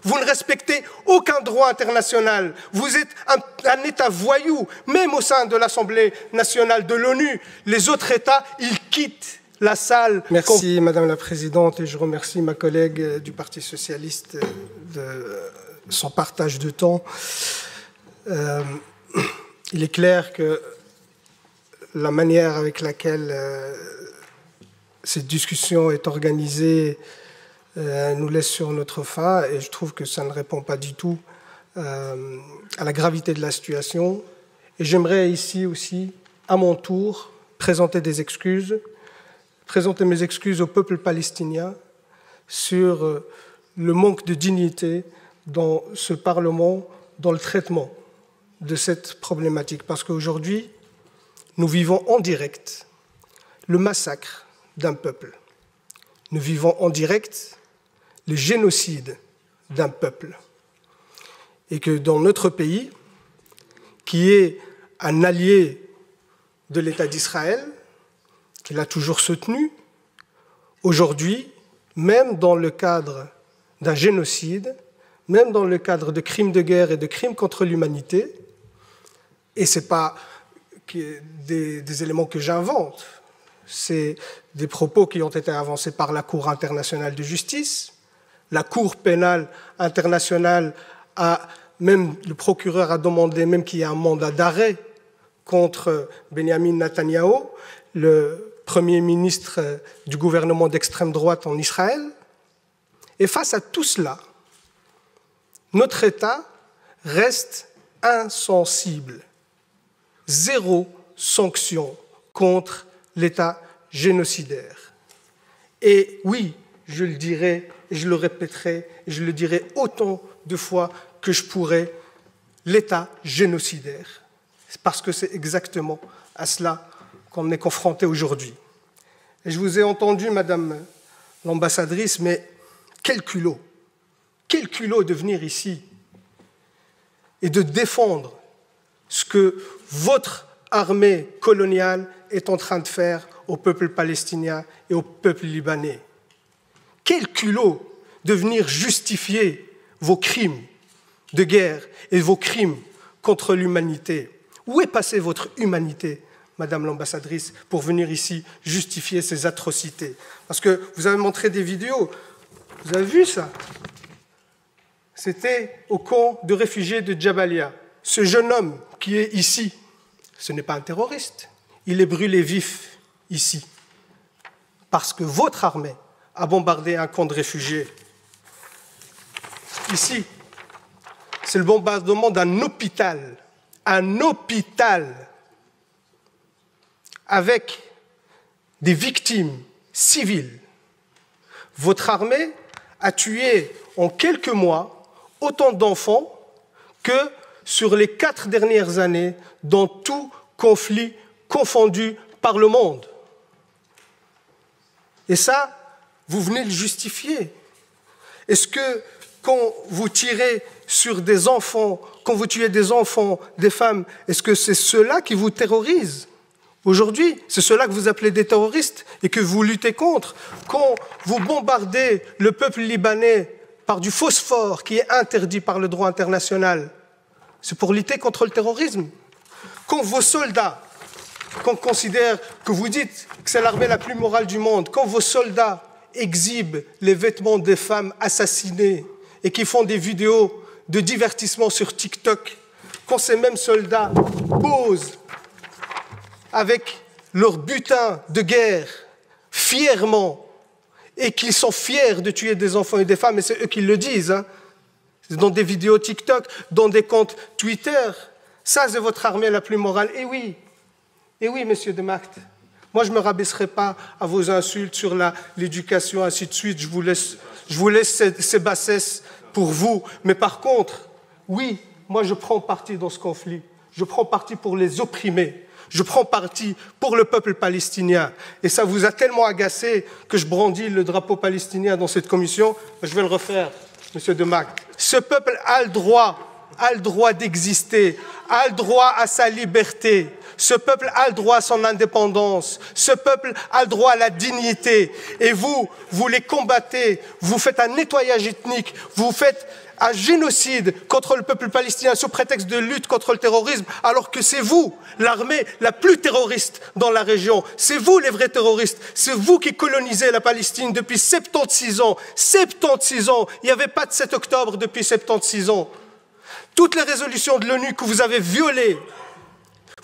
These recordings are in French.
Vous ne respectez aucun droit international. Vous êtes un État voyou, même au sein de l'Assemblée nationale de l'ONU. Les autres États, ils quittent la salle. Merci, Madame la Présidente, et je remercie ma collègue du Parti socialiste de son partage de temps. Il est clair que la manière avec laquelle cette discussion est organisée nous laisse sur notre faim, et je trouve que ça ne répond pas du tout à la gravité de la situation. Et j'aimerais ici aussi, à mon tour, présenter mes excuses au peuple palestinien sur le manque de dignité dans ce Parlement, dans le traitement de cette problématique. Parce qu'aujourd'hui, nous vivons en direct le massacre d'un peuple. Nous vivons en direct le génocide d'un peuple. Et que dans notre pays, qui est un allié de l'État d'Israël, qui l'a toujours soutenu, aujourd'hui, même dans le cadre d'un génocide, même dans le cadre de crimes de guerre et de crimes contre l'humanité, et ce n'est pas des éléments que j'invente, c'est des propos qui ont été avancés par la Cour internationale de justice. La Cour pénale internationale même le procureur a demandé même qu'il y ait un mandat d'arrêt contre Benjamin Netanyahou, le Premier ministre du gouvernement d'extrême droite en Israël. Et face à tout cela, notre État reste insensible. Zéro sanction contre l'État génocidaire. Et oui, je le dirai, et je le répéterai, et je le dirai autant de fois que je pourrai, l'État génocidaire. Parce que c'est exactement à cela qu'on est confronté aujourd'hui. Et je vous ai entendu, Madame l'ambassadrice, mais quel culot de venir ici et de défendre ce que votre armée coloniale est en train de faire au peuple palestinien et au peuple libanais. Quel culot de venir justifier vos crimes de guerre et vos crimes contre l'humanité. Où est passée votre humanité, Madame l'ambassadrice, pour venir ici justifier ces atrocités? Parce que vous avez montré des vidéos, vous avez vu ça? C'était au camp de réfugiés de Jabalia. Ce jeune homme qui est ici, ce n'est pas un terroriste, il est brûlé vif ici, parce que votre armée a bombardé un camp de réfugiés. Ici, c'est le bombardement d'un hôpital, avec des victimes civiles. Votre armée a tué en quelques mois autant d'enfants que sur les 4 dernières années dans tout conflit confondu par le monde. Et ça, vous venez le justifier. Est-ce que quand vous tirez sur des enfants, quand vous tuez des enfants, des femmes, est-ce que c'est ceux-là qui vous terrorisent? Aujourd'hui, c'est ceux-là que vous appelez des terroristes et que vous luttez contre. Quand vous bombardez le peuple libanais par du phosphore qui est interdit par le droit international, c'est pour lutter contre le terrorisme. Quand vos soldats, qu'on considère, que vous dites que c'est l'armée la plus morale du monde, quand vos soldats exhibent les vêtements des femmes assassinées et qui font des vidéos de divertissement sur TikTok, quand ces mêmes soldats posent avec leur butin de guerre fièrement et qu'ils sont fiers de tuer des enfants et des femmes, et c'est eux qui le disent, hein, dans des vidéos TikTok, dans des comptes Twitter, ça c'est votre armée la plus morale. Et oui, monsieur de Macht, moi je ne me rabaisserai pas à vos insultes sur l'éducation, ainsi de suite, je vous laisse ces bassesses pour vous. Mais par contre, oui, moi je prends parti dans ce conflit, je prends parti pour les opprimés, je prends parti pour le peuple palestinien. Et ça vous a tellement agacé que je brandis le drapeau palestinien dans cette commission, je vais le refaire, monsieur de Macht. Ce peuple a le droit a le droit d'exister, a le droit à sa liberté. Ce peuple a le droit à son indépendance. Ce peuple a le droit à la dignité. Et vous les combattez. Vous faites un nettoyage ethnique. Vous faites un génocide contre le peuple palestinien sous prétexte de lutte contre le terrorisme, alors que c'est vous, l'armée la plus terroriste dans la région. C'est vous les vrais terroristes. C'est vous qui colonisez la Palestine depuis 76 ans. 76 ans. Il n'y avait pas de 7 octobre depuis 76 ans. Toutes les résolutions de l'ONU que vous avez violées,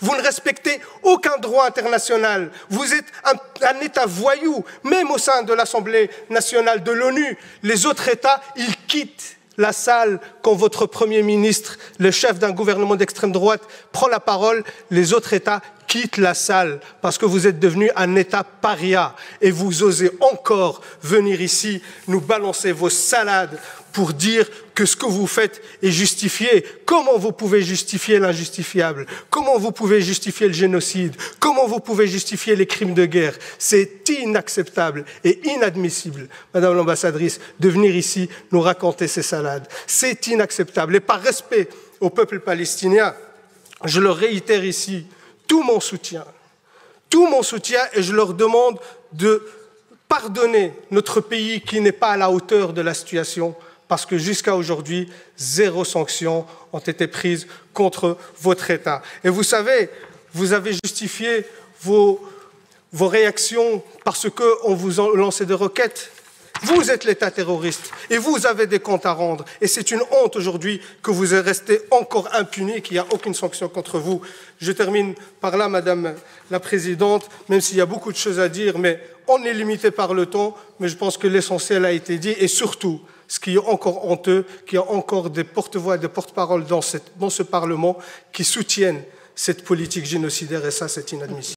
vous ne respectez aucun droit international. Vous êtes un État voyou, même au sein de l'Assemblée nationale de l'ONU. Les autres États, ils quittent la salle quand votre Premier ministre, le chef d'un gouvernement d'extrême droite, prend la parole. Les autres États quittent la salle parce que vous êtes devenu un État paria et vous osez encore venir ici nous balancer vos salades pour dire que ce que vous faites est justifié. Comment vous pouvez justifier l'injustifiable? Comment vous pouvez justifier le génocide? Comment vous pouvez justifier les crimes de guerre? C'est inacceptable et inadmissible, Madame l'ambassadrice, de venir ici nous raconter ces salades. C'est inacceptable. Et par respect au peuple palestinien, je leur réitère ici tout mon soutien, et je leur demande de pardonner notre pays qui n'est pas à la hauteur de la situation, parce que jusqu'à aujourd'hui, 0 sanction ont été prises contre votre État. Et vous savez, vous avez justifié vos réactions parce qu'on vous a lancé des requêtes. Vous êtes l'État terroriste et vous avez des comptes à rendre. Et c'est une honte aujourd'hui que vous êtes resté encore impuni, qu'il n'y a aucune sanction contre vous. Je termine par là, Madame la Présidente, même s'il y a beaucoup de choses à dire, mais on est limité par le temps, mais je pense que l'essentiel a été dit. Et surtout, ce qui est encore honteux, qu'il y a encore des porte-voix, des porte-paroles dans ce Parlement qui soutiennent cette politique génocidaire, et ça, c'est inadmissible.